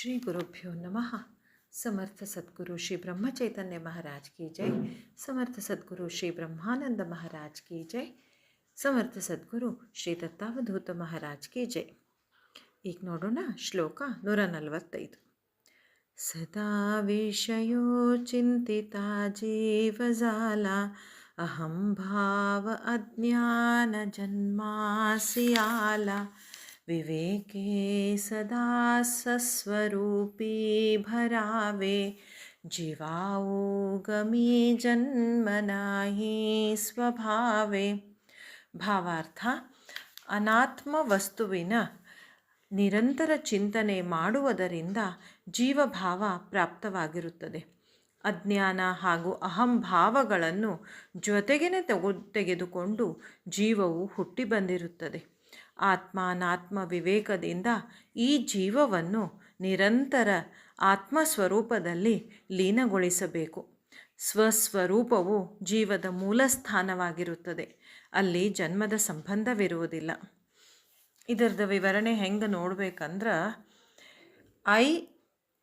श्री गुरुभ्यो नमः। समर्थ सद्गुरु श्री ब्रह्म चैतन्य महाराज की जय। समर्थ सद्गुरु श्री ब्रह्मानंद महाराज की जय। समर्थ सद्गुरु श्री दत्तावधूत महाराज की जय। ಈಗ ನೋಡೋಣ ಶ್ಲೋಕ 145. ಸದಾ ವಿಷಯೋ ಚಿಂತಿತಾ ಜೀವಜಾಲ ಅಹಂ ಭಾವ ಅಜ್ಞಾನ ಜನ್ಮಾಸಿ ಆಲ विवेके सदा सस्वरूपी भरावे जीवाओ गमी जन्म नाही स्वभावे. ಭಾವಾರ್ಥ: ಅನಾತ್ಮ ವಸ್ತುವಿನ ನಿರಂತರ ಚಿಂತನೆ ಮಾಡುವುದರಿಂದ ಜೀವಭಾವ ಪ್ರಾಪ್ತವಾಗಿರುತ್ತದೆ. ಅಜ್ಞಾನ ಹಾಗೂ ಅಹಂಭಾವಗಳನ್ನು ಜೊತೆಗೇ ತೆಗೆದುಕೊಂಡು ಜೀವವು ಹುಟ್ಟಿ ಬಂದಿರುತ್ತದೆ. ಆತ್ಮಾನಾತ್ಮ ವಿವೇಕದಿಂದ ಈ ಜೀವವನ್ನು ನಿರಂತರ ಆತ್ಮಸ್ವರೂಪದಲ್ಲಿ ಲೀನಗೊಳಿಸಬೇಕು. ಸ್ವಸ್ವರೂಪವು ಜೀವದ ಮೂಲ ಸ್ಥಾನವಾಗಿರುತ್ತದೆ. ಅಲ್ಲಿ ಜನ್ಮದ ಸಂಬಂಧವಿರುವುದಿಲ್ಲ. ಇದರದ ವಿವರಣೆ ಹೆಂಗೆ ನೋಡ್ಬೇಕಂದ್ರೆ,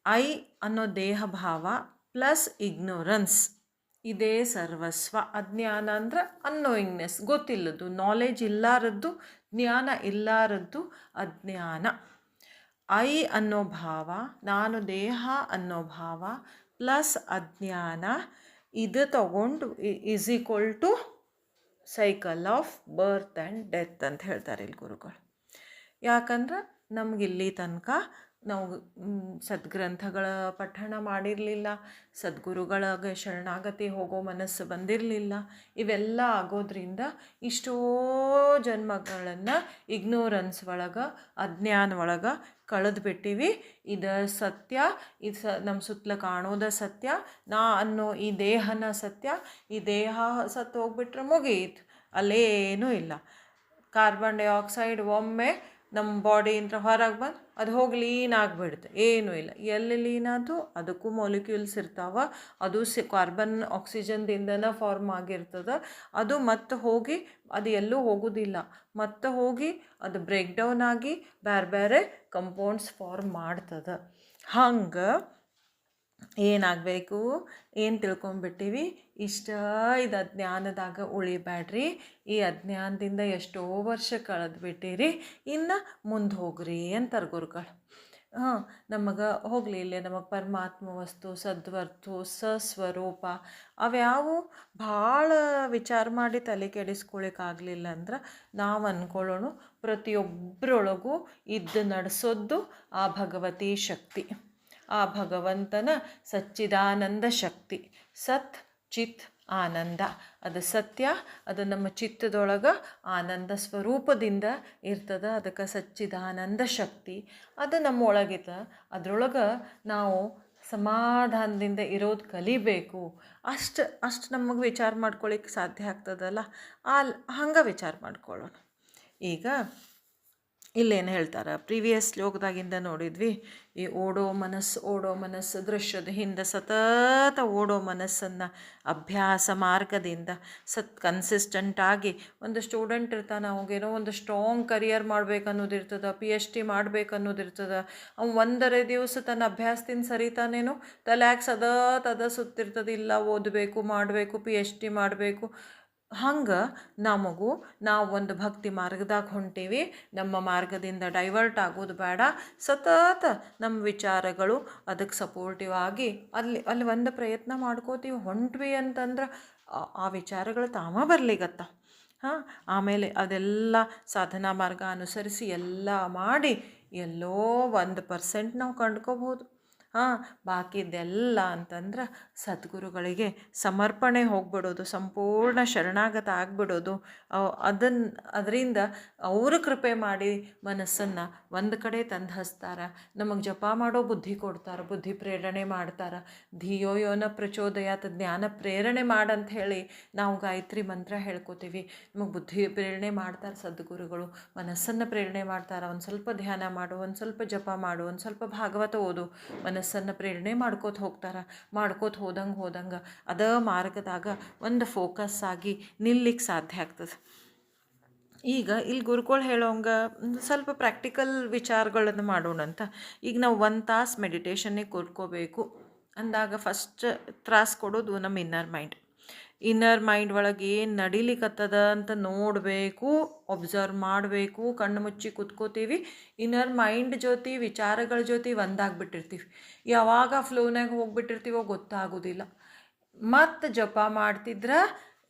ಐ ಅನ್ನೋ ದೇಹ ಭಾವ ಪ್ಲಸ್ ಇಗ್ನೋರೆನ್ಸ್ ಇದೇ ಸರ್ವಸ್ವ. ಅಜ್ಞಾನ ಅಂದ್ರೆ ಅನ್ನೋಯಿಂಗ್ನೆಸ್, ಗೊತ್ತಿಲ್ಲದು, ನಾಲೆಜ್ ಇಲ್ಲಾರದ್ದು, ಜ್ಞಾನ ಇಲ್ಲಾರದ್ದು ಅಜ್ಞಾನ. ಐ ಅನ್ನೋ ಭಾವ, ನಾನು ದೇಹ ಅನ್ನೋ ಭಾವ ಪ್ಲಸ್ ಅಜ್ಞಾನ, ಇದು ತಗೊಂಡು is equal to cycle of birth and death ಅಂತ ಹೇಳ್ತಾರೆ ಇಲ್ಲಿ ಗುರುಗಳು. ಯಾಕಂದ್ರೆ ನಮಗಿಲ್ಲಿ ತನಕ ನಾವು ಸದ್ಗ್ರಂಥಗಳ ಪಠಣ ಮಾಡಿರಲಿಲ್ಲ, ಸದ್ಗುರುಗಳಿಗೆ ಶರಣಾಗತಿ ಹೋಗೋ ಮನಸ್ಸು ಬಂದಿರಲಿಲ್ಲ. ಇವೆಲ್ಲ ಆಗೋದ್ರಿಂದ ಇಷ್ಟೋ ಜನ್ಮಗಳನ್ನು ಇಗ್ನೋರೆನ್ಸ್ ಒಳಗೆ, ಅಜ್ಞಾನ ಒಳಗೆ ಕಳೆದು ಬಿಟ್ಟಿವಿ. ಇದು ಸತ್ಯ, ಇದು ನಮ್ಮ ಸುತ್ತಲ ಕಾಣೋದ ಸತ್ಯ, ನಾ ಅನ್ನೋ ಈ ದೇಹನ ಸತ್ಯ. ಈ ದೇಹ ಸತ್ತು ಹೋಗ್ಬಿಟ್ರೆ ಮುಗೀತು, ಅಲ್ಲೇನೂ ಇಲ್ಲ. ಕಾರ್ಬನ್ ಡೈಆಕ್ಸೈಡ್ ಒಮ್ಮೆ ನಮ್ಮ ಬಾಡಿಯಿಂದ ಹೊರಗೆ ಬಂದು ಅದು ಹೋಗಿ ಲೀನ್ ಆಗಿಬಿಡುತ್ತೆ, ಏನೂ ಇಲ್ಲ. ಎಲ್ಲಿ ಲೀನಾದು ಅದಕ್ಕೂ ಮಾಲಿಕ್ಯೂಲ್ಸ್ ಇರ್ತಾವೆ. ಅದು ಕಾರ್ಬನ್ ಆಕ್ಸಿಜನ್ದಿಂದನೇ ಫಾರ್ಮ್ ಆಗಿರ್ತದೆ. ಅದು ಮತ್ತೆ ಹೋಗಿ ಅದು ಎಲ್ಲೂ ಹೋಗೋದಿಲ್ಲ, ಮತ್ತೆ ಹೋಗಿ ಅದು ಬ್ರೇಕ್ ಡೌನ್ ಆಗಿ ಬೇರೆ ಬೇರೆ ಕಂಪೌಂಡ್ಸ್ ಫಾರ್ಮ್ ಮಾಡ್ತದೆ. ಹಂಗೆ ಏನಾಗಬೇಕು, ಏನು ತಿಳ್ಕೊಂಬಿಟ್ಟಿವಿ, ಇಷ್ಟ ಇದು ಅಜ್ಞಾನದಾಗ ಉಳಿಬೇಡ್ರಿ. ಈ ಅಜ್ಞಾನದಿಂದ ಎಷ್ಟೋ ವರ್ಷ ಕಳೆದು ಬಿಟ್ಟಿರಿ, ಇನ್ನು ಮುಂದೆ ಹೋಗ್ರಿ ಅಂತಾರೆ ಗುರುಗಳು. ನಮಗೆ ಹೋಗಲಿ ಇಲ್ಲೇ ನಮಗೆ ಪರಮಾತ್ಮ ವಸ್ತು, ಸದ್ವಸ್ತು, ಸಸ್ವರೂಪ ಅವ್ಯಾವು ಭಾಳ ವಿಚಾರ ಮಾಡಿ ತಲೆ ಕೆಡಿಸ್ಕೊಳಿಕ್ಕಾಗಲಿಲ್ಲ ಅಂದ್ರೆ ನಾವು ಅಂದ್ಕೊಳ್ಳೋಣ ಪ್ರತಿಯೊಬ್ಬರೊಳಗೂ ಇದ್ದು ನಡೆಸೋದು ಆ ಭಗವತಿ ಶಕ್ತಿ, ಆ ಭಗವಂತನ ಸಚ್ಚಿದಾನಂದ ಶಕ್ತಿ. ಸತ್ ಚಿತ್ ಆನಂದ, ಅದು ಸತ್ಯ, ಅದು ನಮ್ಮ ಚಿತ್ತದೊಳಗೆ ಆನಂದ ಸ್ವರೂಪದಿಂದ ಇರ್ತದೆ. ಅದಕ್ಕೆ ಸಚ್ಚಿದಾನಂದ ಶಕ್ತಿ ಅದು ನಮ್ಮೊಳಗಿತ. ಅದರೊಳಗೆ ನಾವು ಸಮಾಧಾನದಿಂದ ಇರೋದು ಕಲಿಬೇಕು. ಅಷ್ಟು ನಮಗೆ ವಿಚಾರ ಮಾಡ್ಕೊಳ್ಳಿಕ್ಕೆ ಸಾಧ್ಯ ಆಗ್ತದಲ್ಲ, ಹಂಗೆ ವಿಚಾರ ಮಾಡ್ಕೊಳ್ಳೋಣ. ಈಗ ಇಲ್ಲೇನು ಹೇಳ್ತಾರೆ, ಪ್ರೀವಿಯಸ್ ಶ್ಲೋಕದಾಗಿಂದ ನೋಡಿದ್ವಿ, ಈ ಓಡೋ ಮನಸ್ಸು ದೃಶ್ಯದ ಹಿಂದೆ ಸತತ ಓಡೋ ಮನಸ್ಸನ್ನು ಅಭ್ಯಾಸ ಮಾರ್ಗದಿಂದ ಕನ್ಸಿಸ್ಟೆಂಟಾಗಿ ಒಂದು ಸ್ಟೂಡೆಂಟ್ ಇರ್ತಾನೆ, ಅವಾಗೇನೋ ಒಂದು ಸ್ಟ್ರಾಂಗ್ ಕರಿಯರ್ ಮಾಡ್ಬೇಕನ್ನೋದಿರ್ತದೆ, PhD ಮಾಡ್ಬೇಕನ್ನೋದಿರ್ತದೆ. ಅವ್ನು ಒಂದரை ದಿವಸ ತನ್ನ ಅಭ್ಯಾಸದಿಂದ ಸರಿತಾನೇನೋ ತಲೆಯಾಗ ಸದಾ ಸುತ್ತಿರ್ತದೆ, ಇಲ್ಲ ಓದಬೇಕು, ಮಾಡಬೇಕು, PhD ಮಾಡಬೇಕು. ಹಂಗೆ ನಾವು ಒಂದು ಭಕ್ತಿ ಮಾರ್ಗದಾಗ ಹೊಂಟೀವಿ, ನಮ್ಮ ಮಾರ್ಗದಿಂದ ಡೈವರ್ಟ್ ಆಗೋದು ಬೇಡ. ಸತತ ನಮ್ಮ ವಿಚಾರಗಳು ಅದಕ್ಕೆ ಸಪೋರ್ಟಿವ್ ಆಗಿ ಅಲ್ಲಿ ಒಂದು ಪ್ರಯತ್ನ ಮಾಡ್ಕೋತೀವಿ ಹೊಂಟ್ವಿ ಅಂತಂದ್ರೆ ಆ ವಿಚಾರಗಳು ತಾವ ಬರ್ಲಿಗತ್ತ. ಆಮೇಲೆ ಅದೆಲ್ಲ ಸಾಧನಾ ಮಾರ್ಗ ಅನುಸರಿಸಿ ಎಲ್ಲ ಮಾಡಿ ಎಲ್ಲೋ 1% ನಾವು ಕಂಡ್ಕೋಬೋದು. ಬಾಕಿದ್ದೆಲ್ಲ ಅಂತಂದ್ರೆ ಸದ್ಗುರುಗಳಿಗೆ ಸಮರ್ಪಣೆ ಹೋಗ್ಬಿಡೋದು, ಸಂಪೂರ್ಣ ಶರಣಾಗತ ಆಗಿಬಿಡೋದು. ಅದರಿಂದ ಅವರು ಕೃಪೆ ಮಾಡಿ ಮನಸ್ಸನ್ನು ಒಂದು ಕಡೆ ತಂದು ಹಚ್ತಾರೆ. ನಮಗೆ ಜಪ ಮಾಡೋ ಬುದ್ಧಿ ಕೊಡ್ತಾರೆ, ಬುದ್ಧಿ ಪ್ರೇರಣೆ ಮಾಡ್ತಾರೆ. ಧಿಯೋ ಯೋನ ಪ್ರಚೋದಯಾತ್, ಜ್ಞಾನ ಪ್ರೇರಣೆ ಮಾಡಂತ ಹೇಳಿ ನಾವು ಗಾಯತ್ರಿ ಮಂತ್ರ ಹೇಳ್ಕೊತೀವಿ. ನಮಗೆ ಬುದ್ಧಿ ಪ್ರೇರಣೆ ಮಾಡ್ತಾರೆ ಸದ್ಗುರುಗಳು, ಮನಸ್ಸನ್ನು ಪ್ರೇರಣೆ ಮಾಡ್ತಾರೆ. ಒಂದು ಸ್ವಲ್ಪ ಧ್ಯಾನ ಮಾಡು, ಒಂದು ಸ್ವಲ್ಪ ಜಪ ಮಾಡು, ಒಂದು ಸ್ವಲ್ಪ ಭಾಗವತ ಓದು, ಮನಸ್ಸನ್ನು ಪ್ರೇರಣೆ ಮಾಡ್ಕೋತ ಹೋದಂಗೆ ಅದ ಮಾರ್ಗದಾಗ ಒಂದು ಫೋಕಸ್ ಆಗಿ ನಿಲ್ಲಿಕ್ಕೆ ಸಾಧ್ಯ ಆಗ್ತದೆ. ಈಗ ಇಲ್ಲಿ ಗುರುಗಳು ಹೇಳೋಂಗೆ ಸ್ವಲ್ಪ ಪ್ರಾಕ್ಟಿಕಲ್ ವಿಚಾರಗಳನ್ನು ಮಾಡೋಣ ಅಂತ. ಈಗ ನಾವು 1 ತಾಸು ಮೆಡಿಟೇಷನ್ನಿಗೆ ಕೂತ್ಕೋಬೇಕು ಅಂದಾಗ ಫಸ್ಟ್ ತ್ರಾಸು ಕೊಡೋದು ನಮ್ಮ ಇನ್ನರ್ ಮೈಂಡ್ ಒಳಗೆ ಏನು ನಡಿಲಿಕ್ಕತ್ತದ ಅಂತ ನೋಡಬೇಕು, ಒಬ್ಸರ್ವ್ ಮಾಡಬೇಕು. ಕಣ್ಣು ಮುಚ್ಚಿ ಕೂತ್ಕೋತೀವಿ, ಇನ್ನರ್ ಮೈಂಡ್ ಜೊತೆ ವಿಚಾರಗಳ ಜೊತೆ ಒಂದಾಗ್ಬಿಟ್ಟಿರ್ತೀವಿ. ಯಾವಾಗ ಫ್ಲೋನಾಗ ಹೋಗ್ಬಿಟ್ಟಿರ್ತೀವೋ ಗೊತ್ತಾಗೋದಿಲ್ಲ. ಮತ್ತು ಜಪ ಮಾಡ್ತಿದ್ರೆ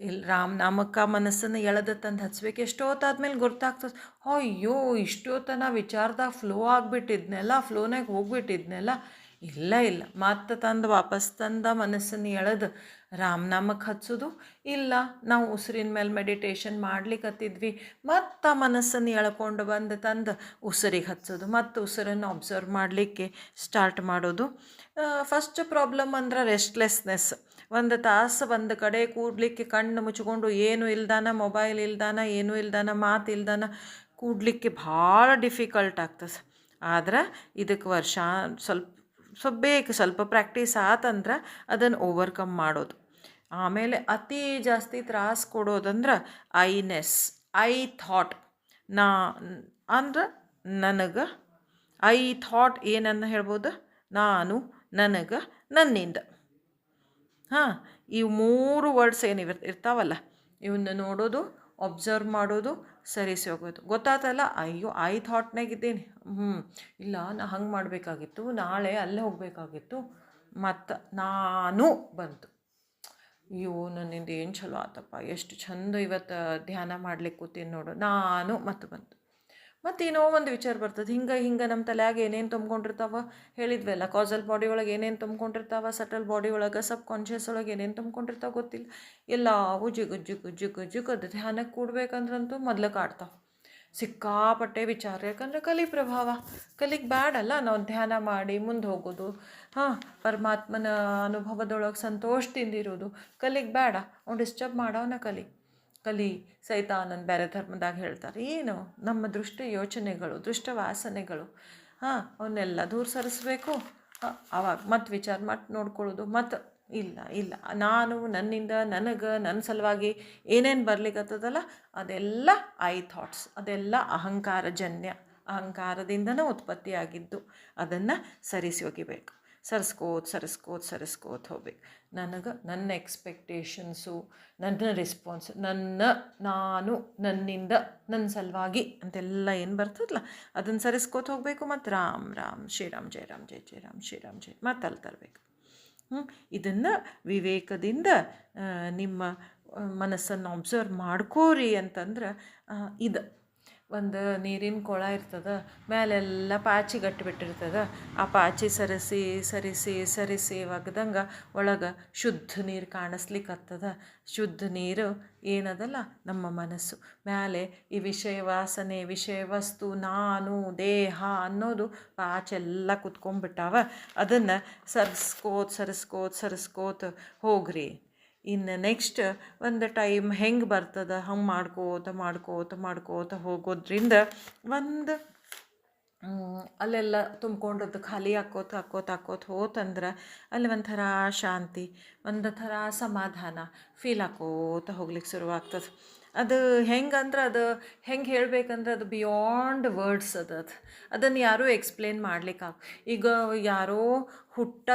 ಇಲ್ಲಿ ರಾಮನಾಮಕ್ಕೆ ಮನಸ್ಸನ್ನು ಎಳೆದ ತಂದು ಹಚ್ಬೇಕು. ಎಷ್ಟೊತ್ತಾದ್ಮೇಲೆ ಗೊತ್ತಾಗ್ತದೆ, ಅಯ್ಯೋ ಇಷ್ಟೊತ್ತನ ವಿಚಾರದಾಗ ಫ್ಲೋ ಆಗಿಬಿಟ್ಟಿದ್ನೆಲ್ಲ, ಫ್ಲೋನಾಗ ಹೋಗ್ಬಿಟ್ಟಿದ್ನೆಲ್ಲ. ಇಲ್ಲ ಮತ್ತು ತಂದು ವಾಪಸ್ ತಂದ ಮನಸ್ಸನ್ನು ಎಳೆದು ರಾಮನಾಮಕ್ಕೆ ಹಚ್ಚೋದು. ಇಲ್ಲ ನಾವು ಉಸಿರಿನ ಮೇಲೆ ಮೆಡಿಟೇಷನ್ ಮಾಡ್ಲಿಕ್ಕತ್ತಿದ್ವಿ, ಮತ್ತು ಮನಸ್ಸನ್ನು ಎಳ್ಕೊಂಡು ಬಂದು ತಂದು ಉಸಿರಿಗೆ ಹಚ್ಚೋದು, ಮತ್ತು ಉಸಿರನ್ನು ಅಬ್ಸರ್ವ್ ಮಾಡಲಿಕ್ಕೆ ಸ್ಟಾರ್ಟ್ ಮಾಡೋದು. ಫಸ್ಟ್ ಪ್ರಾಬ್ಲಮ್ ಅಂದ್ರೆ ರೆಸ್ಟ್ಲೆಸ್ನೆಸ್. 1 ತಾಸು ಒಂದು ಕಡೆ ಕೂಡಲಿಕ್ಕೆ ಕಣ್ಣು ಮುಚ್ಕೊಂಡು ಏನು ಇಲ್ದಾನ, ಮೊಬೈಲ್ ಇಲ್ದಾನ, ಏನೂ ಇಲ್ದಾನ, ಮಾತು ಇಲ್ದಾನ ಕೂಡಲಿಕ್ಕೆ ಭಾಳ ಡಿಫಿಕಲ್ಟ್ ಆಗ್ತದೆ. ಆದ್ರೆ ಇದಕ್ಕೆ ವರ್ಷ ಸ್ವಲ್ಪ ಪ್ರಾಕ್ಟೀಸ್ ಆತಂದ್ರೆ ಅದನ್ನು ಓವರ್ಕಮ್ ಮಾಡೋದು. ಆಮೇಲೆ ಅತಿ ಜಾಸ್ತಿ ತ್ರಾಸು ಕೊಡೋದಂದ್ರೆ ಐ ಥಾಟ್. ಅಂದ್ರೆ ನನಗೆ ಐ ಥಾಟ್ ಏನನ್ನ ಹೇಳ್ಬೋದು, ನಾನು, ನನಗೆ, ನನ್ನಿಂದ. ಇವು 3 ವರ್ಡ್ಸ್ ಇರ್ತಾವಲ್ಲ, ಇವನ್ನ ನೋಡೋದು, ಒಬ್ಸರ್ವ್ ಮಾಡೋದು, ಸರಿಸಿ ಹೋಗೋದು. ಗೊತ್ತಾತಲ್ಲ, ಅಯ್ಯೋ ಐ ಥಾಟ್ನಾಗಿದ್ದೀನಿ, ಇಲ್ಲ ನಾ ಹಂಗೆ ಮಾಡಬೇಕಾಗಿತ್ತು, ನಾಳೆ ಅಲ್ಲೇ ಹೋಗಬೇಕಾಗಿತ್ತು, ಮತ್ತು ನಾನು ಬಂತು. ಅಯ್ಯೋ ನನ್ನಿಂದ ಏನು ಚಲೋ ಆತಪ್ಪ, ಎಷ್ಟು ಚಂದ ಇವತ್ತು ಧ್ಯಾನ ಮಾಡ್ಲಿಕ್ಕೆ ಕೂತೀನಿ ನೋಡು, ನಾನು ಮತ್ತು ಬಂತು. ಮತ್ತು ಏನೋ ಒಂದು ವಿಚಾರ ಬರ್ತದೆ. ಹಿಂಗೆ ನಮ್ಮ ತಲೆಯಾಗ ಏನೇನು ತುಂಬ್ಕೊಂಡಿರ್ತಾವ ಹೇಳಿದ್ವಲ್ಲ, ಕಾಸಲ್ ಬಾಡಿ ಒಳಗೆ ಏನೇನು ತುಂಬ್ಕೊಂಡಿರ್ತಾವ, ಸಟಲ್ ಬಾಡಿ ಒಳಗೆ, ಸಬ್ ಕಾನ್ಷಿಯಸ್ ಒಳಗೆ ಏನೇನು ತುಂಬ್ಕೊಂಡಿರ್ತಾವ ಗೊತ್ತಿಲ್ಲ. ಎಲ್ಲವೂ ಜಿಗು ಧ್ಯಾನಕ್ಕೆ ಕೂಡ್ಬೇಕಂದ್ರಂತೂ ಮೊದಲು ಕಾಡ್ತಾವೆ. ಸಿಕ್ಕಾಪಟ್ಟೆ ವಿಚಾರ. ಯಾಕಂದರೆ ಕಲಿ ಪ್ರಭಾವ, ಕಲಿಗೆ ಬ್ಯಾಡಲ್ಲ ನಾವು ಧ್ಯಾನ ಮಾಡಿ ಮುಂದೆ ಹೋಗೋದು. ಪರಮಾತ್ಮನ ಅನುಭವದೊಳಗೆ ಸಂತೋಷದಿಂದಿರೋದು ಕಲಿಗೆ ಬೇಡ. ಅವ್ನು ಡಿಸ್ಟರ್ಬ್ ಮಾಡೋನ ಕಲಿ ಸೈತಾನಂದ ಬೇರೆ ಧರ್ಮದಾಗ ಹೇಳ್ತಾರೆ. ಏನು ನಮ್ಮ ದೃಷ್ಟ ಯೋಚನೆಗಳು, ದೃಷ್ಟ ವಾಸನೆಗಳು, ಅವನ್ನೆಲ್ಲ ದೂರ ಸರಿಸ್ಬೇಕು. ಅವಾಗ ಮತ್ತೆ ವಿಚಾರ ಮಾಡಿ ನೋಡ್ಕೊಳ್ಳೋದು. ಮತ್ತು ಇಲ್ಲ ನಾನು, ನನ್ನಿಂದ, ನನಗೆ, ನನ್ನ ಸಲುವಾಗಿ ಏನೇನು ಬರ್ಲಿಕ್ಕತ್ತದಲ್ಲ ಅದೆಲ್ಲ ಐ ಥಾಟ್ಸ್, ಅದೆಲ್ಲ ಅಹಂಕಾರದಿಂದನೇ ಉತ್ಪತ್ತಿಯಾಗಿದ್ದು. ಅದನ್ನು ಸರಿಸಿ ಒಗಿಬೇಕು. ಸರಿಸ್ಕೋತ ಹೋಗ್ಬೇಕು. ನನ್ನ ಎಕ್ಸ್ಪೆಕ್ಟೇಷನ್ಸು, ನನ್ನ ರೆಸ್ಪಾನ್ಸ್, ನಾನು, ನನ್ನಿಂದ, ನನ್ನ ಸಲುವಾಗಿ ಅಂತೆಲ್ಲ ಏನು ಬರ್ತದಲ್ಲ ಅದನ್ನು ಸರಿಸ್ಕೋತ ಹೋಗಬೇಕು. ಮತ್ತು ರಾಮ್ ಶ್ರೀರಾಮ್ ಜಯ ರಾಮ್ ಜಯ ಜಯ ರಾಮ್ ಶ್ರೀರಾಮ್ ಜಯ ಮತ್ತು ಅಲ್ಲಿ ತರಬೇಕು. ಇದನ್ನು ವಿವೇಕದಿಂದ ನಿಮ್ಮ ಮನಸ್ಸನ್ನು ಅಬ್ಸರ್ವ್ ಮಾಡ್ಕೋರಿ ಅಂತಂದ್ರೆ, ಇದು ಒಂದು ನೀರಿನ ಕೊಳ ಇರ್ತದೆ, ಮೇಲೆಲ್ಲ ಪಾಚಿ ಗಟ್ಟಿಬಿಟ್ಟಿರ್ತದೆ. ಆ ಪಾಚಿ ಸರಿಸಿ ಒಗ್ದಂಗೆ ಒಳಗೆ ಶುದ್ಧ ನೀರು ಕಾಣಿಸ್ಲಿಕ್ಕತ್ತದ. ಶುದ್ಧ ನೀರು ಏನದಲ್ಲ ನಮ್ಮ ಮನಸ್ಸು. ಮೇಲೆ ಈ ವಿಷಯ ವಾಸನೆ, ವಿಷಯ ವಸ್ತು, ನಾನು, ದೇಹ ಅನ್ನೋದು ಪಾಚೆಲ್ಲ ಕುತ್ಕೊಂಡ್ಬಿಟ್ಟಾವ. ಅದನ್ನು ಸರಿಸ್ಕೋತ ಹೋಗ್ರಿ. ಇನ್ನು ನೆಕ್ಸ್ಟ್ ಒಂದು ಟೈಮ್ ಹೆಂಗೆ ಬರ್ತದೆ ಹಂಗೆ ಮಾಡ್ಕೋತ ಹೋಗೋದ್ರಿಂದ ಒಂದು ಅಲ್ಲೆಲ್ಲ ತುಂಬ್ಕೊಂಡದ್ದು ಖಾಲಿ ಹಾಕೋತ ಹೋತಂದ್ರೆ ಅಲ್ಲಿ ಒಂಥರ ಶಾಂತಿ, ಒಂದು ಥರ ಸಮಾಧಾನ ಫೀಲ್ ಹಾಕೋತ ಹೋಗ್ಲಿಕ್ಕೆ ಶುರುವಾಗ್ತದೆ. ಅದು ಹೆಂಗೆ ಹೇಳಬೇಕಂದ್ರೆ ಅದು ಬಿಯಾಂಡ್ ವರ್ಡ್ಸ್ ಅದನ್ನು ಯಾರೂ ಎಕ್ಸ್ಪ್ಲೇನ್ ಮಾಡ್ಲಿಕ್ಕೆ ಈಗ ಯಾರೋ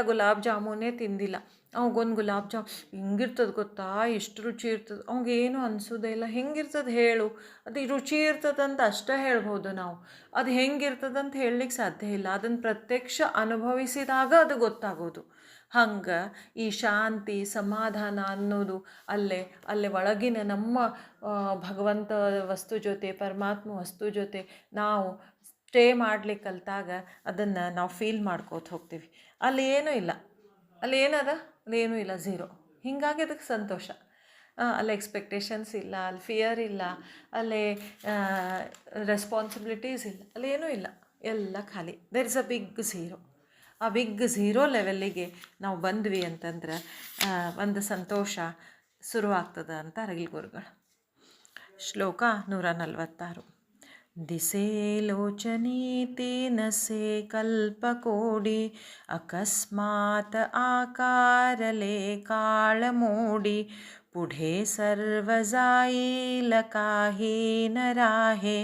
ಗುಲಾಬ್ ಜಾಮೂನೇ ತಿಂದಿಲ್ಲ, ಅವಾಗೊಂದು ಗುಲಾಬ್ ಹಿಂಗಿರ್ತದೆ ಗೊತ್ತಾ, ಎಷ್ಟು ರುಚಿ ಇರ್ತದೆ, ಅವಾಗೇನು ಅನಿಸೋದೇ ಇಲ್ಲ. ಹೆಂಗಿರ್ತದೆ ಹೇಳು, ಅದು ರುಚಿ ಇರ್ತದಂತ ಅಷ್ಟೇ ಹೇಳ್ಬೋದು ನಾವು. ಅದು ಹೆಂಗಿರ್ತದಂತ ಹೇಳಲಿಕ್ಕೆ ಸಾಧ್ಯ ಇಲ್ಲ. ಅದನ್ನು ಪ್ರತ್ಯಕ್ಷ ಅನುಭವಿಸಿದಾಗ ಅದು ಗೊತ್ತಾಗೋದು. ಹಂಗೆ ಈ ಶಾಂತಿ ಸಮಾಧಾನ ಅನ್ನೋದು ಅಲ್ಲೇ ಒಳಗಿನ ನಮ್ಮ ಭಗವಂತ ವಸ್ತು ಜೊತೆ, ಪರಮಾತ್ಮ ವಸ್ತು ಜೊತೆ ನಾವು ಸ್ಟೇ ಮಾಡ್ಲಿಕ್ಕೆ ಕಲಿತಾಗ ಅದನ್ನು ನಾವು ಫೀಲ್ ಮಾಡ್ಕೋತ ಹೋಗ್ತೀವಿ. ಅಲ್ಲಿ ಏನೂ ಇಲ್ಲ, ಅಲ್ಲೇನೂ ಇಲ್ಲ, ಝೀರೋ. ಹೀಗಾಗಿ ಅದಕ್ಕೆ ಸಂತೋಷ. ಅಲ್ಲಿ ಎಕ್ಸ್ಪೆಕ್ಟೇಷನ್ಸ್ ಇಲ್ಲ, ಅಲ್ಲಿ ಫಿಯರ್ ಇಲ್ಲ, ಅಲ್ಲಿ ರೆಸ್ಪಾನ್ಸಿಬಿಲಿಟೀಸ್ ಇಲ್ಲ, ಅಲ್ಲೇನೂ ಇಲ್ಲ, ಎಲ್ಲ ಖಾಲಿ. There is a big zero. ಆ ಬಿಗ್ ಝೀರೋ ಲೆವೆಲ್ಲಿಗೆ ನಾವು ಬಂದ್ವಿ ಅಂತಂದ್ರೆ ಒಂದು ಸಂತೋಷ ಶುರುವಾಗ್ತದೆ ಅಂತ ಅರಗಿಲ್ ಗುರುಗಳು. ಶ್ಲೋಕ 146. ದಿಸೆ ಲೋಚನೆ ತೇನಸೆ ಕಲ್ಪಕೋಡಿ ಅಕಸ್ಮಾತ್ ಆಕಾರಲೆ ಕಾಳ ಮೋಡಿ पुढे सर्व जाईल काहे न राहे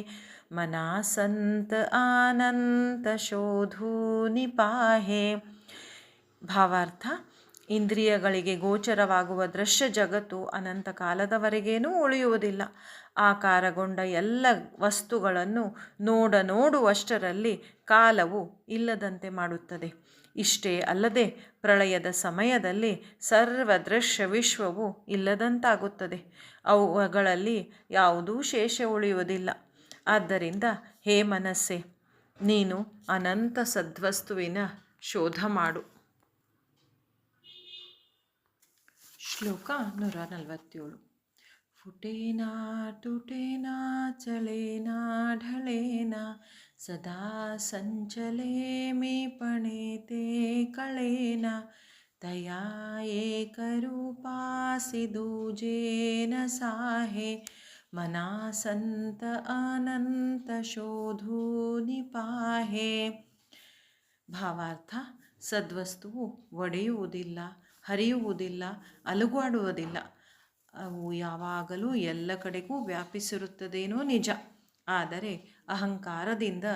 मना संत आनंत शोधूनि पाहे. ಭಾವಾರ್ಥ: ಇಂದ್ರಿಯಗಳಿಗೆ ಗೋಚರವಾಗುವ ದೃಶ್ಯ ಜಗತ್ತು ಅನಂತ ಕಾಲದವರೆಗೇನೂ ಉಳಿಯುವುದಿಲ್ಲ. ಆಕಾರಗೊಂಡ ಎಲ್ಲ ವಸ್ತುಗಳನ್ನು ನೋಡುವಷ್ಟರಲ್ಲಿ ಕಾಲವು ಇಲ್ಲದಂತೆ ಮಾಡುತ್ತದೆ. ಇಷ್ಟೇ ಅಲ್ಲದೆ ಪ್ರಳಯದ ಸಮಯದಲ್ಲಿ ಸರ್ವ ದೃಶ್ಯ ವಿಶ್ವವು ಇಲ್ಲದಂತಾಗುತ್ತದೆ. ಅವುಗಳಲ್ಲಿ ಯಾವುದೂ ಶೇಷ ಉಳಿಯುವುದಿಲ್ಲ. ಆದ್ದರಿಂದ ಹೇ ಮನಸ್ಸೆ, ನೀನು ಅನಂತ ಸದ್ವಸ್ತುವಿನ ಶೋಧ ಮಾಡು. ಶ್ಲೋಕ 147. ಫುಟೇನಾ ತುಟೇನಾ ಚಳೇನಾ ಢಳೇನಾ ಸದಾ ಸಂಚಲೇ ಮೇ ಪಣೇತೆ ಕಳೇನಾ ತಯಾ ಏಕರೂಪಾಸಿ ದೂಜೇನ ಸಾಹೆ ಮನಾ ಸಂತ ಅನಂತ ಶೋಧೂನಿ ಪಾಹೆ. ಭಾವಾರ್ಥ: ಸದ್ವಸ್ತುವು ಒಡೆಯುವುದಿಲ್ಲ, ಹರಿಯುವುದಿಲ್ಲ, ಅಲುಗಾಡುವುದಿಲ್ಲ. ಅವು ಯಾವಾಗಲೂ ಎಲ್ಲ ಕಡೆಗೂ ವ್ಯಾಪಿಸಿರುತ್ತದೇನೋ ನಿಜ. ಆದರೆ ಅಹಂಕಾರದಿಂದ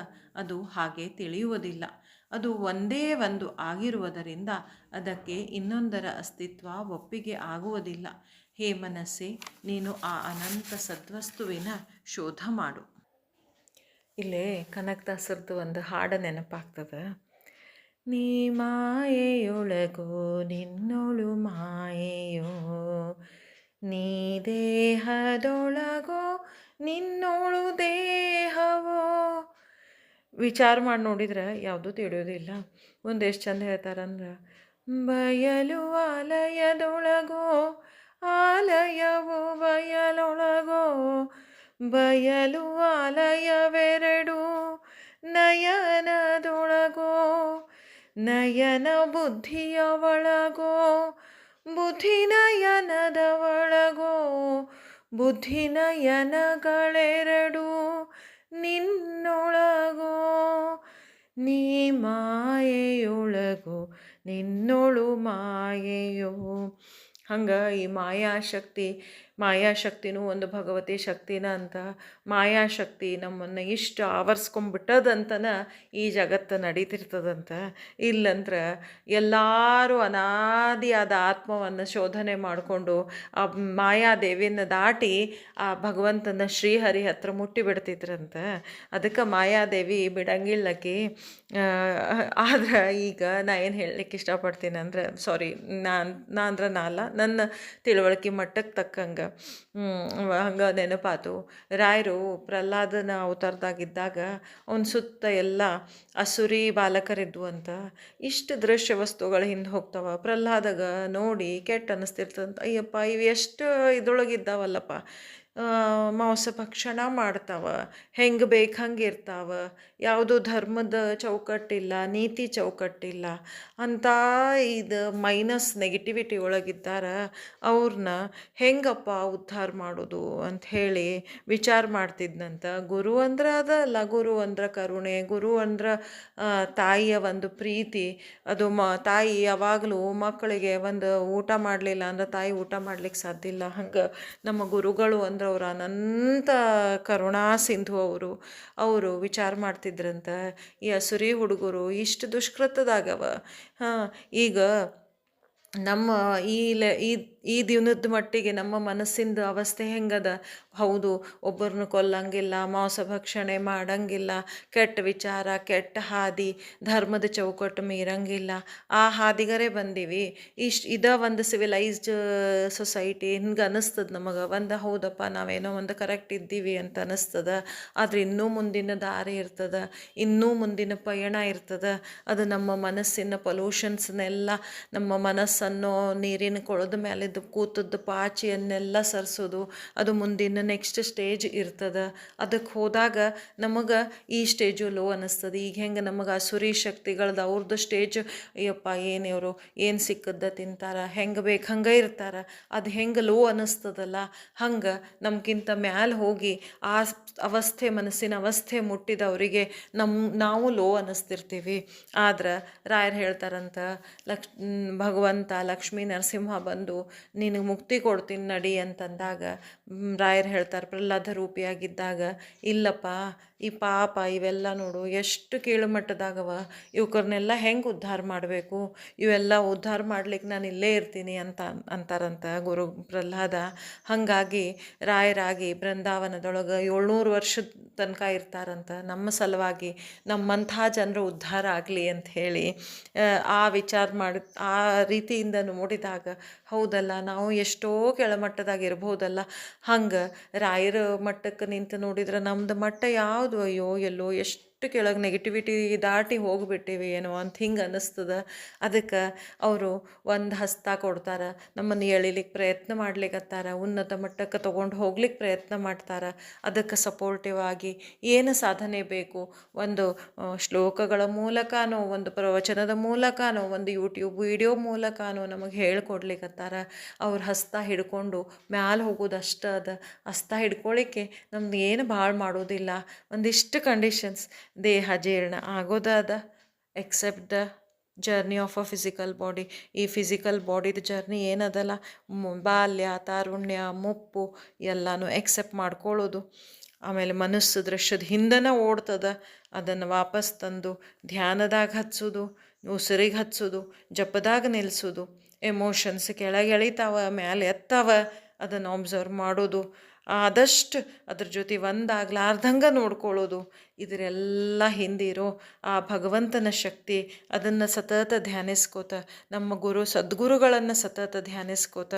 ಅದು ಹಾಗೆ ತಿಳಿಯುವುದಿಲ್ಲ. ಅದು ಒಂದೇ ಒಂದು ಆಗಿರುವುದರಿಂದ ಅದಕ್ಕೆ ಇನ್ನೊಂದರ ಅಸ್ತಿತ್ವ ಒಪ್ಪಿಗೆ ಆಗುವುದಿಲ್ಲ. ಹೇ ಮನಸ್ಸೆ, ನೀನು ಆ ಅನಂತ ಸದ್ವಸ್ತುವಿನ ಶೋಧ ಮಾಡು. ಇಲ್ಲೇ ಕನಕದಾಸರದ್ದು ಒಂದು ಹಾಡು ನೆನಪಾಗ್ತದೆ. ನೀ ಮಾಯೆಯೊಳಗೋ ನಿನ್ನೊಳು ಮಾಯೆಯೋ, ನೀ ದೇಹದೊಳಗೋ ನಿನ್ನೋಳು ದೇಹವೋ. ವಿಚಾರ ಮಾಡಿ ನೋಡಿದ್ರೆ ಯಾವುದೂ ತಿಳಿಯೋದಿಲ್ಲ. ಒಂದೆಷ್ಟು ಚಂದ ಹೇಳ್ತಾರಂದ್ರೆ, ಬಯಲು ಆಲಯದೊಳಗೋ ಆಲಯವು ಬಯಲೊಳಗೋ, ಬಯಲು ಆಲಯವೆರಡು ನಯನದೊಳಗೋ, ನಯನ ಬುದ್ಧಿಯ ಒಳಗೋ ಬುದ್ಧಿ ನಯನದ ಒಳಗೋ, ಬುದ್ಧಿ ನಯನಗಳೆರಡು ನಿನ್ನೊಳಗೋ, ನೀ ಮಾಯೆಯೊಳಗೋ ನಿನ್ನೊಳು ಮಾಯೆಯೋ. ಹಂಗೆ ಈ ಮಾಯಾಶಕ್ತಿನೂ ಒಂದು ಭಗವತಿ ಶಕ್ತಿನ ಅಂತ. ಮಾಯಾಶಕ್ತಿ ನಮ್ಮನ್ನು ಇಷ್ಟು ಆವರಿಸ್ಕೊಂಬಿಟ್ಟದಂತನ ಈ ಜಗತ್ತು ನಡೀತಿರ್ತದಂತ. ಇಲ್ಲಂದ್ರೆ ಎಲ್ಲರೂ ಅನಾದಿಯಾದ ಆತ್ಮವನ್ನು ಶೋಧನೆ ಮಾಡಿಕೊಂಡು ಆ ಮಾಯಾದೇವಿಯನ್ನು ದಾಟಿ ಆ ಭಗವಂತನ ಶ್ರೀಹರಿ ಹತ್ರ ಮುಟ್ಟಿಬಿಡ್ತಿದ್ರಂತ. ಅದಕ್ಕೆ ಮಾಯಾದೇವಿ ಬಿಡಂಗಿಲ್ಲಕಿ. ಆದ್ರೆ ಈಗ ನಾ ಏನು ಹೇಳಲಿಕ್ಕೆ ಇಷ್ಟಪಡ್ತೀನಿ ಅಂದ್ರೆ, ಸಾರಿ, ನಾನಲ್ಲ, ನನ್ನ ತಿಳುವಳಿಕೆ ಮಟ್ಟಕ್ಕೆ ತಕ್ಕಂಗೆ ಹಂಗೆ ನೆನಪಾತು. ರಾಯರು ಪ್ರಹ್ಲಾದನ ಅವತಾರದಾಗಿದ್ದಾಗ ಅವನ ಸುತ್ತ ಎಲ್ಲ ಅಸುರಿ ಬಾಲಕರಿದ್ವು ಅಂತ. ಇಷ್ಟು ದೃಶ್ಯ ವಸ್ತುಗಳು ಹಿಂದೆ ಹೋಗ್ತಾವ. ಪ್ರಹ್ಲಾದಗ ನೋಡಿ ಕೆಟ್ಟ ಅನ್ನಿಸ್ತಿರ್ತಂತ. ಅಯ್ಯಪ್ಪ, ಇವು ಎಷ್ಟು ಇದ್ರೊಳಗಿದ್ದಾವಲ್ಲಪ್ಪ, ಮಾಂಸ ಭಕ್ಷಣ ಮಾಡ್ತಾವ, ಹೆಂಗೆ ಬೇಕು ಹಂಗೆ ಇರ್ತಾವ, ಯಾವುದೂ ಧರ್ಮದ ಚೌಕಟ್ಟಿಲ್ಲ, ನೀತಿ ಚೌಕಟ್ಟಿಲ್ಲ ಅಂತ ಇದು ಮೈನಸ್ ನೆಗೆಟಿವಿಟಿ ಒಳಗಿದ್ದಾರೆ. ಅವ್ರನ್ನ ಹೆಂಗಪ್ಪ ಉದ್ಧಾರ ಮಾಡೋದು ಅಂಥೇಳಿ ವಿಚಾರ ಮಾಡ್ತಿದ್ನಂತ. ಗುರು ಅಂದ್ರೆ ಅದಲ್ಲ, ಗುರು ಅಂದ್ರೆ ಕರುಣೆ, ಗುರು ಅಂದ್ರೆ ತಾಯಿಯ ಒಂದು ಪ್ರೀತಿ. ಅದು ತಾಯಿ ಯಾವಾಗಲೂ ಮಕ್ಕಳಿಗೆ ಒಂದು ಊಟ ಮಾಡಲಿಲ್ಲ ಅಂದ್ರೆ ತಾಯಿ ಊಟ ಮಾಡ್ಲಿಕ್ಕೆ ಸಾಧ್ಯ ಇಲ್ಲ. ಹಂಗೆ ನಮ್ಮ ಗುರುಗಳು ಅಂದ್ರೆ ಅವ್ರು ಅನಂತ ಕರುಣಾ ಸಿಂಧು. ಅವರು ವಿಚಾರ ಮಾಡ್ತಿದ್ರಂತ, ಈ ಅಸುರಿ ಹುಡುಗರು ಇಷ್ಟು ದುಷ್ಕೃತದಾಗವ. ಈಗ ನಮ್ಮ ಈ ದಿನದ ಮಟ್ಟಿಗೆ ನಮ್ಮ ಮನಸ್ಸಿಂದ ಅವಸ್ಥೆ ಹೆಂಗದ? ಹೌದು, ಒಬ್ಬರನ್ನ ಕೊಲ್ಲಂಗಿಲ್ಲ, ಮಾಂಸ ಭಕ್ಷಣೆ ಮಾಡಂಗಿಲ್ಲ, ಕೆಟ್ಟ ವಿಚಾರ, ಕೆಟ್ಟ ಹಾದಿ, ಧರ್ಮದ ಚೌಕಟ್ಟು ಮೀರಂಗಿಲ್ಲ, ಆ ಹಾದಿಗರೇ ಬಂದೀವಿ. ಇದ ಒಂದು ಸಿವಿಲೈಸ್ಡ್ ಸೊಸೈಟಿ ಹಿಂಗೆ ಅನ್ನಿಸ್ತದೆ ನಮಗೆ. ಹೌದಪ್ಪ, ನಾವೇನೋ ಒಂದು ಕರೆಕ್ಟ್ ಇದ್ದೀವಿ ಅಂತ ಅನ್ನಿಸ್ತದ. ಆದರೆ ಇನ್ನೂ ಮುಂದಿನ ದಾರಿ ಇರ್ತದೆ, ಇನ್ನೂ ಮುಂದಿನ ಪಯಣ ಇರ್ತದೆ. ಅದು ನಮ್ಮ ಮನಸ್ಸಿನ ಪೊಲ್ಯೂಷನ್ಸ್ನೆಲ್ಲ, ನಮ್ಮ ಮನಸ್ಸನ್ನು ನೀರಿನ ಕೊಳದ ಮೇಲಿದ್ದು ಕೂತದ್ದು ಪಾಚಿಯನ್ನೆಲ್ಲ ಸರಿಸೋದು, ಅದು ಮುಂದಿನ ನೆಕ್ಸ್ಟ್ ಸ್ಟೇಜ್ ಇರ್ತದೆ. ಅದಕ್ಕೆ ಹೋದಾಗ ನಮಗೆ ಈ ಸ್ಟೇಜು ಲೋ ಅನ್ನಿಸ್ತದೆ. ಈಗ ಹೆಂಗೆ ನಮಗೆ ಅಸುರಿ ಶಕ್ತಿಗಳದ್ದು ಅವ್ರದ್ದು ಸ್ಟೇಜ್, ಅಯ್ಯಪ್ಪ ಏನು ಇವರು ಏನು ಸಿಕ್ಕದ ತಿಂತಾರೆ, ಹೆಂಗೆ ಬೇಕು ಹಂಗೆ ಇರ್ತಾರೆ, ಅದು ಹೆಂಗೆ ಲೋ ಅನ್ನಿಸ್ತದಲ್ಲ, ಹಂಗೆ ನಮ್ಗಿಂತ ಮ್ಯಾಲೆ ಹೋಗಿ ಆ ಅವಸ್ಥೆ, ಮನಸ್ಸಿನ ಅವಸ್ಥೆ ಮುಟ್ಟಿದವರಿಗೆ ನಾವು ಲೋ ಅನ್ನಿಸ್ತಿರ್ತೀವಿ. ಆದ್ರೆ ರಾಯರು ಹೇಳ್ತಾರಂತ, ಭಗವಂತ ಲಕ್ಷ್ಮೀ ನರಸಿಂಹ ಬಂದು ನಿನಗೆ ಮುಕ್ತಿ ಕೊಡ್ತೀನಿ ನಡಿ ಅಂತಂದಾಗ ರಾಯರು ಹೇಳ್ತಾರೆ ಪ್ರಹ್ಲಾದ ರೂಪಿಯಾಗಿದ್ದಾಗ, ಇಲ್ಲಪ್ಪ ಈ ಪಾಪ ಇವೆಲ್ಲ ನೋಡು ಎಷ್ಟು ಕೀಳುಮಟ್ಟದಾಗವ, ಇವ್ಕರ್ನೆಲ್ಲ ಹೆಂಗೆ ಉದ್ಧಾರ ಮಾಡಬೇಕು, ಇವೆಲ್ಲ ಉದ್ಧಾರ ಮಾಡ್ಲಿಕ್ಕೆ ನಾನು ಇಲ್ಲೇ ಇರ್ತೀನಿ ಅಂತಾರಂತ ಗುರು ಪ್ರಹ್ಲಾದ. ಹಾಗಾಗಿ ರಾಯರಾಗಿ ಬೃಂದಾವನದೊಳಗೆ 700 ವರ್ಷದ ತನಕ ಇರ್ತಾರಂತ ನಮ್ಮ ಸಲುವಾಗಿ, ನಮ್ಮಂಥ ಜನರು ಉದ್ಧಾರ ಆಗಲಿ ಅಂತ ಹೇಳಿ. ಆ ವಿಚಾರ ಮಾಡಿ ಆ ರೀತಿಯಿಂದ ನೋಡಿದಾಗ ಹೌದಲ್ಲ, ನಾವು ಎಷ್ಟೋ ಕೆಳಮಟ್ಟದಾಗ ಇರ್ಬೋದಲ್ಲ, ಹಂಗೆ ರಾಯರ ಮಟ್ಟಕ್ಕೆ ನಿಂತು ನೋಡಿದ್ರೆ ನಮ್ದು ಮಟ್ಟ ಯಾವುದು, ಅಯ್ಯೋ ಎಲ್ಲೋ ಎಷ್ಟು ಕೆಳಗೆ ನೆಗೆಟಿವಿಟಿ ದಾಟಿ ಹೋಗಿಬಿಟ್ಟಿವಿ ಏನೋ ಅಂತ ಹಿಂಗೆ ಅನ್ನಿಸ್ತದೆ. ಅದಕ್ಕೆ ಅವರು ಒಂದು ಹಸ್ತ ಕೊಡ್ತಾರೆ, ನಮ್ಮನ್ನು ಎಳಿಲಿಕ್ಕೆ ಪ್ರಯತ್ನ ಮಾಡ್ಲಿಕ್ಕತ್ತಾರ, ಉನ್ನತ ಮಟ್ಟಕ್ಕೆ ತೊಗೊಂಡು ಹೋಗ್ಲಿಕ್ಕೆ ಪ್ರಯತ್ನ ಮಾಡ್ತಾರೆ. ಅದಕ್ಕೆ ಸಪೋರ್ಟಿವ್ ಆಗಿ ಏನು ಸಾಧನೆ ಬೇಕು, ಒಂದು ಶ್ಲೋಕಗಳ ಮೂಲಕನೋ, ಒಂದು ಪ್ರವಚನದ ಮೂಲಕನೋ, ಒಂದು ಯೂಟ್ಯೂಬ್ ವಿಡಿಯೋ ಮೂಲಕನೋ ನಮಗೆ ಹೇಳ್ಕೊಡ್ಲಿಕ್ಕತ್ತಾರ. ಅವ್ರ ಹಸ್ತ ಹಿಡ್ಕೊಂಡು ಮ್ಯಾಲೆ ಹೋಗೋದು ಅಷ್ಟ ಅದ. ಹಸ್ತ ಹಿಡ್ಕೊಳ್ಳಿಕ್ಕೆ ನಮ್ದು ಏನು ಭಾಳ ಮಾಡೋದಿಲ್ಲ, ಒಂದಿಷ್ಟು ಕಂಡೀಷನ್ಸ್, ದೇಹ ಜೀರ್ಣ ಆಗೋದ except the journey of a physical body. ಈ ಫಿಸಿಕಲ್ ಬಾಡಿದ ಜರ್ನಿ ಏನದಲ್ಲ, ಬಾಲ್ಯ ತಾರುಣ್ಯ ಮುಪ್ಪು ಎಲ್ಲನೂ ಎಕ್ಸೆಪ್ಟ್ ಮಾಡ್ಕೊಳ್ಳೋದು. ಆಮೇಲೆ ಮನಸ್ಸು ದೃಶ್ಯದ ಹಿಂದನ ಓಡ್ತದ, ಅದನ್ನು ವಾಪಸ್ ತಂದು ಧ್ಯಾನದಾಗ ಹಚ್ಚೋದು, ಉಸಿರಿಗೆ ಹಚ್ಚೋದು, ಜಪದಾಗ ನಿಲ್ಲಿಸೋದು. ಎಮೋಷನ್ಸ್ ಕೆಳಗೆ ಎಳಿತಾವ ಮ್ಯಾಲೆ ಎತ್ತಾವ, ಅದನ್ನು ಅಬ್ಸರ್ವ್ ಮಾಡೋದು, ಆದಷ್ಟು ಅದ್ರ ಜೊತೆ ಒಂದಾಗ್ಲಾರ್ದಂಗೆ ನೋಡ್ಕೊಳ್ಳೋದು. ಇದರೆಲ್ಲ ಹಿಂದಿರೋ ಆ ಭಗವಂತನ ಶಕ್ತಿ, ಅದನ್ನು ಸತತ ಧ್ಯಾನಿಸ್ಕೋತ, ನಮ್ಮ ಸದ್ಗುರುಗಳನ್ನು ಸತತ ಧ್ಯಾನಿಸ್ಕೋತ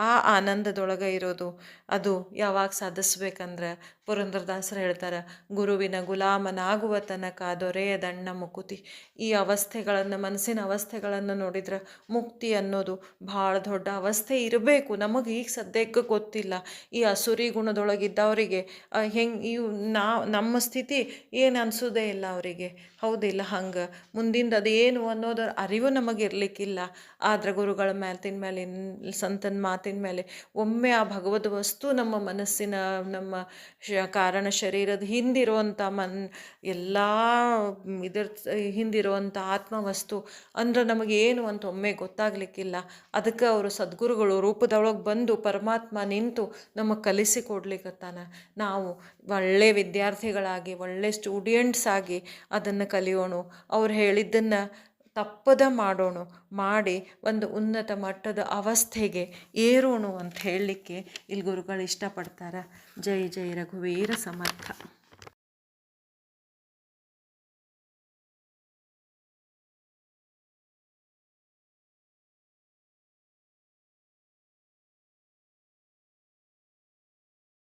ಆ ಆನಂದದೊಳಗೆ ಇರೋದು. ಅದು ಯಾವಾಗ ಸಾಧಿಸ್ಬೇಕಂದ್ರೆ ಪುರಂದರದಾಸರು ಹೇಳ್ತಾರೆ, ಗುರುವಿನ ಗುಲಾಮನಾಗುವ ತನಕ ದೊರೆಯದಣ್ಣ ಮುಕುತಿ. ಈ ಅವಸ್ಥೆಗಳನ್ನು, ಮನಸ್ಸಿನ ಅವಸ್ಥೆಗಳನ್ನು ನೋಡಿದ್ರೆ ಮುಕ್ತಿ ಅನ್ನೋದು ಭಾಳ ದೊಡ್ಡ ಅವಸ್ಥೆ ಇರಬೇಕು. ನಮಗೆ ಈಗ ಸದ್ಯಕ್ಕೆ ಗೊತ್ತಿಲ್ಲ. ಈ ಅಸುರಿ ಗುಣದೊಳಗಿದ್ದವರಿಗೆ ಹೆಂಗೆ ನಮ್ಮ ಸ್ಥಿತಿ ಏನು ಅನಿಸೋದೇ ಇಲ್ಲ ಅವರಿಗೆ, ಹೌದಿಲ್ಲ? ಹಂಗೆ ಮುಂದಿಂದ ಅದೇನು ಅನ್ನೋದರ ಅರಿವು ನಮಗಿರ್ಲಿಕ್ಕಿಲ್ಲ. ಆದರೆ ಗುರುಗಳ ಮಾತಿನ ಮೇಲೆ, ಸಂತನ ಮಾತಿನ ಮೇಲೆ ಒಮ್ಮೆ ಆ ಭಗವದ್ ವಸ್ತು ನಮ್ಮ ಮನಸ್ಸಿನ, ನಮ್ಮ ಕಾರಣ ಶರೀರದ ಹಿಂದಿರುವಂಥ ಎಲ್ಲ ಇದರ ಹಿಂದಿರುವಂಥ ಆತ್ಮವಸ್ತು ಅಂದ್ರೆ ನಮಗೇನು ಅಂತ ಒಮ್ಮೆ ಗೊತ್ತಾಗಲಿಕ್ಕಿಲ್ಲ. ಅದಕ್ಕೆ ಅವರು ಸದ್ಗುರುಗಳು ರೂಪದೊಳಗೆ ಬಂದು ಪರಮಾತ್ಮ ನಿಂತು ನಮಗೆ ಕಲಿಸಿಕೊಡ್ಲಿಕ್ಕತ್ತಾನ. ನಾವು ಒಳ್ಳೆ ವಿದ್ಯಾರ್ಥಿಗಳಾಗಿ, ಒಳ್ಳೆ ಸ್ಟೂಡೆಂಟ್ಸ್ ಆಗಿ ಅದನ್ನು ಕಲಿಯೋಣ. ಅವ್ರು ಹೇಳಿದ್ದನ್ನು ತಪ್ಪದ ಮಾಡೋಣ, ಮಾಡಿ ಒಂದು ಉನ್ನತ ಮಟ್ಟದ ಅವಸ್ಥೆಗೆ ಏರೋಣ ಅಂತ ಹೇಳಲಿಕ್ಕೆ ಇಲ್ಲಿ ಗುರುಗಳು ಇಷ್ಟಪಡ್ತಾರೆ. ಜೈ ಜೈ ರಘುವೀರ ಸಮರ್ಥ.